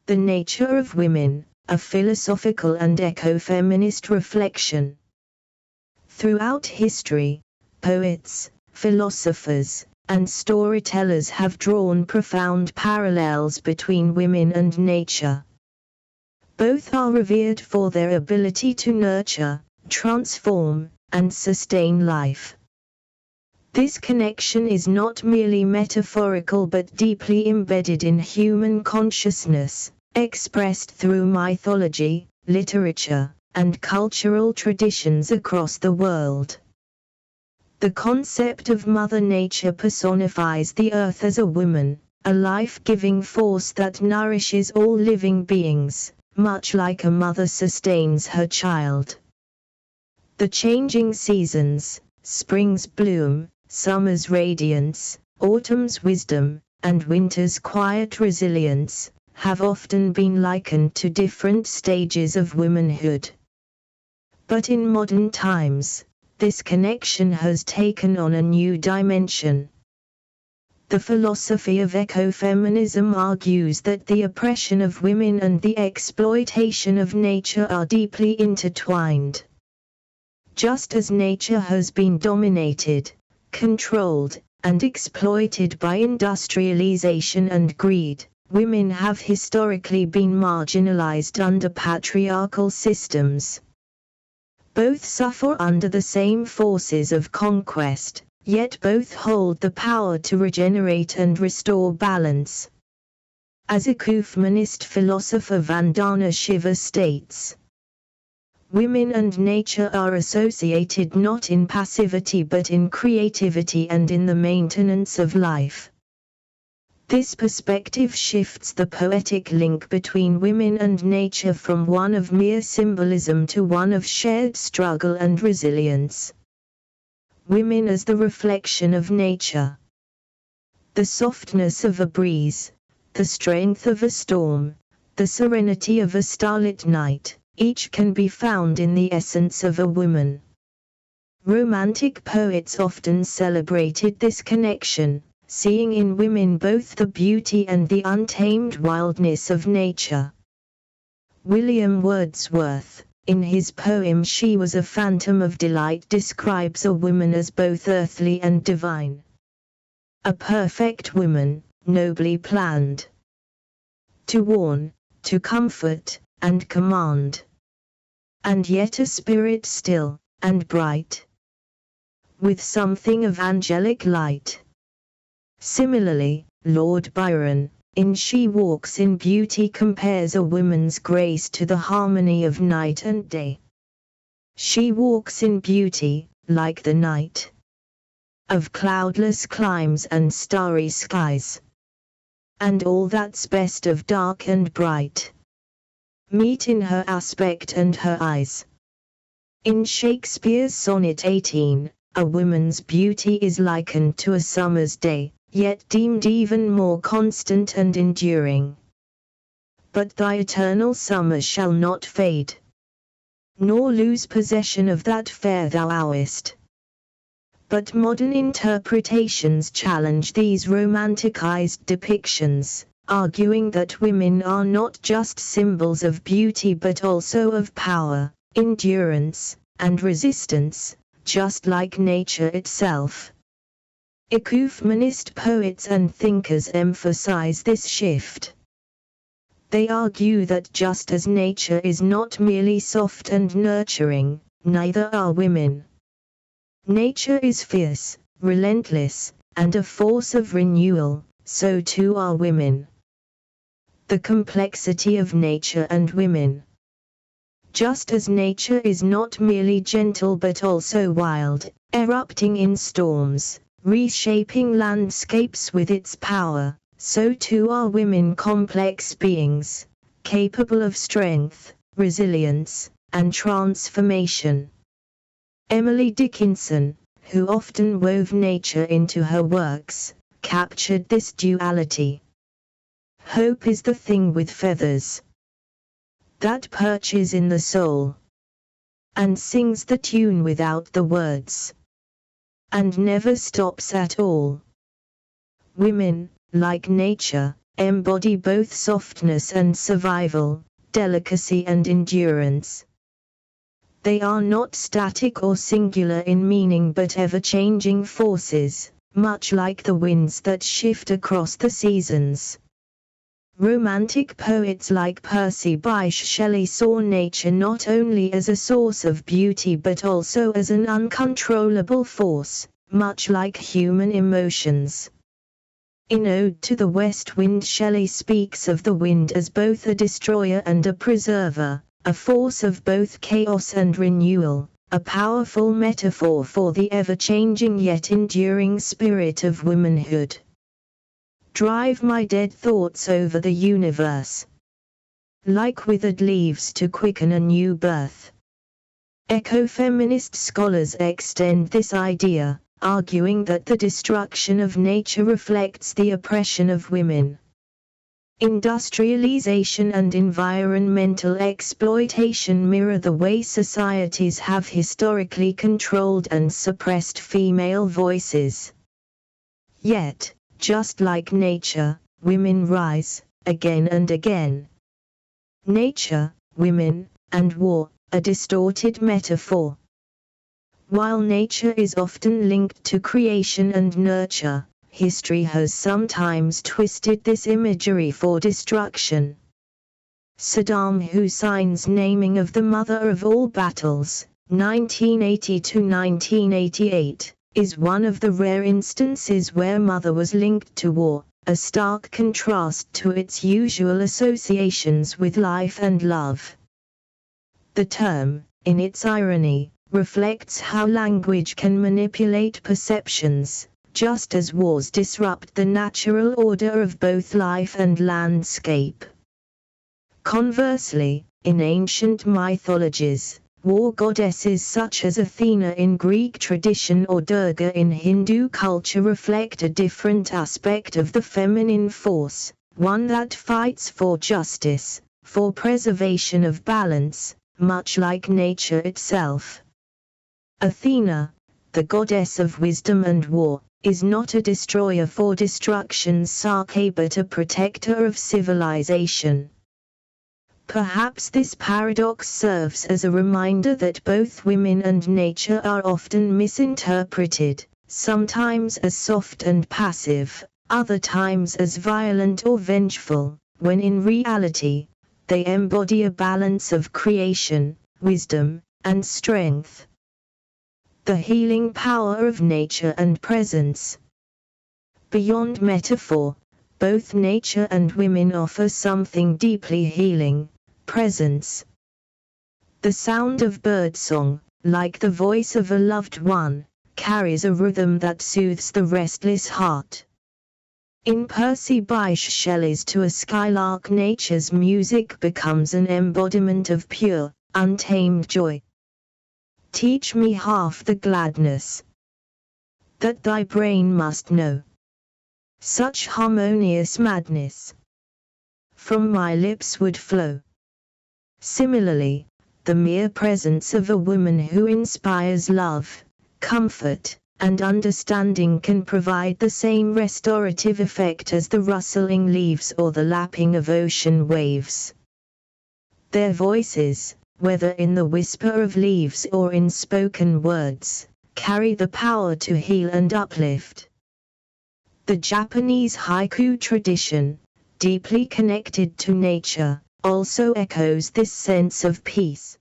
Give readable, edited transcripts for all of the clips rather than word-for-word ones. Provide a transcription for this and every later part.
The Nature of Women, a philosophical and ecofeminist reflection. Throughout history, poets, philosophers, and storytellers have drawn profound parallels between women and nature. Both are revered for their ability to nurture, transform, and sustain life. This connection is not merely metaphorical but deeply embedded in human consciousness, expressed through mythology, literature, and cultural traditions across the world. The concept of Mother Nature personifies the earth as a woman, a life-giving force that nourishes all living beings, much like a mother sustains her child. The changing seasons, spring's bloom, summer's radiance, autumn's wisdom, and winter's quiet resilience, have often been likened to different stages of womanhood. But in modern times, this connection has taken on a new dimension. The philosophy of ecofeminism argues that the oppression of women and the exploitation of nature are deeply intertwined. Just as nature has been dominated, controlled, and exploited by industrialization and greed, women have historically been marginalized under patriarchal systems. Both suffer under the same forces of conquest, yet both hold the power to regenerate and restore balance. As ecofeminist philosopher Vandana Shiva states, women and nature are associated not in passivity but in creativity and in the maintenance of life. This perspective shifts the poetic link between women and nature from one of mere symbolism to one of shared struggle and resilience. Women as the reflection of nature. The softness of a breeze, the strength of a storm, the serenity of a starlit night, each can be found in the essence of a woman. Romantic poets often celebrated this connection, seeing in women both the beauty and the untamed wildness of nature. William Wordsworth, in his poem She Was a Phantom of Delight, describes a woman as both earthly and divine. A perfect woman, nobly planned. To warn, to comfort, and command. And yet a spirit still, and bright. With something of angelic light. Similarly, Lord Byron, in She Walks in Beauty, compares a woman's grace to the harmony of night and day. She walks in beauty, like the night. Of cloudless climes and starry skies. And all that's best of dark and bright. Meet in her aspect and her eyes. In Shakespeare's Sonnet 18, a woman's beauty is likened to a summer's day, yet deemed even more constant and enduring. But thy eternal summer shall not fade, nor lose possession of that fair thou owest. But modern interpretations challenge these romanticized depictions, arguing that women are not just symbols of beauty but also of power, endurance, and resistance, just like nature itself. Ecofeminist poets and thinkers emphasize this shift. They argue that just as nature is not merely soft and nurturing, neither are women. Nature is fierce, relentless, and a force of renewal, so too are women. The complexity of nature and women. Just as nature is not merely gentle but also wild, erupting in storms, reshaping landscapes with its power, so too are women complex beings, capable of strength, resilience, and transformation. Emily Dickinson, who often wove nature into her works, captured this duality. Hope is the thing with feathers that perches in the soul, and sings the tune without the words, and never stops at all. Women, like nature, embody both softness and survival, delicacy and endurance. They are not static or singular in meaning but ever-changing forces, much like the winds that shift across the seasons. Romantic poets like Percy Bysshe Shelley saw nature not only as a source of beauty but also as an uncontrollable force, much like human emotions. In Ode to the West Wind, Shelley speaks of the wind as both a destroyer and a preserver, a force of both chaos and renewal, a powerful metaphor for the ever-changing yet enduring spirit of womanhood. Drive my dead thoughts over the universe, like withered leaves to quicken a new birth. Ecofeminist scholars extend this idea, arguing that the destruction of nature reflects the oppression of women. Industrialization and environmental exploitation mirror the way societies have historically controlled and suppressed female voices. Yet, just like nature, women rise, again and again. Nature, women, and war, a distorted metaphor. While nature is often linked to creation and nurture, history has sometimes twisted this imagery for destruction. Saddam Hussein's naming of the mother of all battles, 1980–1988, is one of the rare instances where mother was linked to war, a stark contrast to its usual associations with life and love. The term, in its irony, reflects how language can manipulate perceptions, just as wars disrupt the natural order of both life and landscape. Conversely, in ancient mythologies, war goddesses such as Athena in Greek tradition or Durga in Hindu culture reflect a different aspect of the feminine force, one that fights for justice, for preservation of balance, much like nature itself. Athena, the goddess of wisdom and war, is not a destroyer for destruction's sake but a protector of civilization. Perhaps this paradox serves as a reminder that both women and nature are often misinterpreted, sometimes as soft and passive, other times as violent or vengeful, when in reality, they embody a balance of creation, wisdom, and strength. The healing power of nature and presence. Beyond metaphor, both nature and women offer something deeply healing: presence. The sound of birdsong, like the voice of a loved one, carries a rhythm that soothes the restless heart. In Percy Bysshe Shelley's To a Skylark, nature's music becomes an embodiment of pure, untamed joy. Teach me half the gladness that thy brain must know. Such harmonious madness from my lips would flow. Similarly, the mere presence of a woman who inspires love, comfort, and understanding can provide the same restorative effect as the rustling leaves or the lapping of ocean waves. Their voices, whether in the whisper of leaves or in spoken words, carry the power to heal and uplift. The Japanese haiku tradition, deeply connected to nature, also echoes this sense of peace.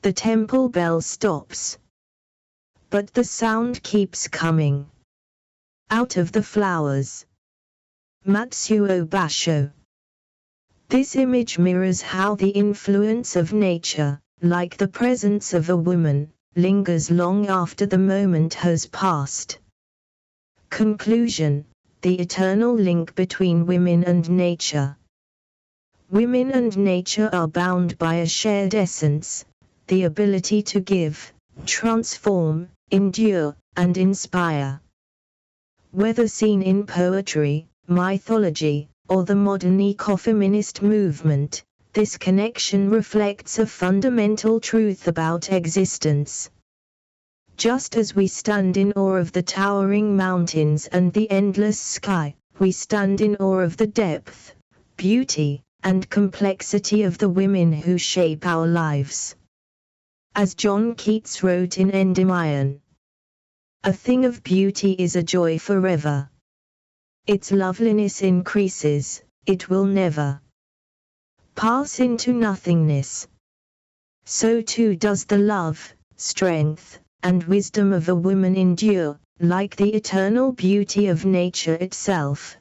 The temple bell stops, but the sound keeps coming. Out of the flowers. Matsuo Basho. This image mirrors how the influence of nature, like the presence of a woman, lingers long after the moment has passed. Conclusion: the eternal link between women and nature. Women and nature are bound by a shared essence, the ability to give, transform, endure, and inspire. Whether seen in poetry, mythology, or the modern ecofeminist movement, this connection reflects a fundamental truth about existence. Just as we stand in awe of the towering mountains and the endless sky, we stand in awe of the depth, beauty, and complexity of the women who shape our lives. As John Keats wrote in Endymion, "A thing of beauty is a joy forever. Its loveliness increases, it will never pass into nothingness. So too does the love, strength, and wisdom of a woman endure, like the eternal beauty of nature itself,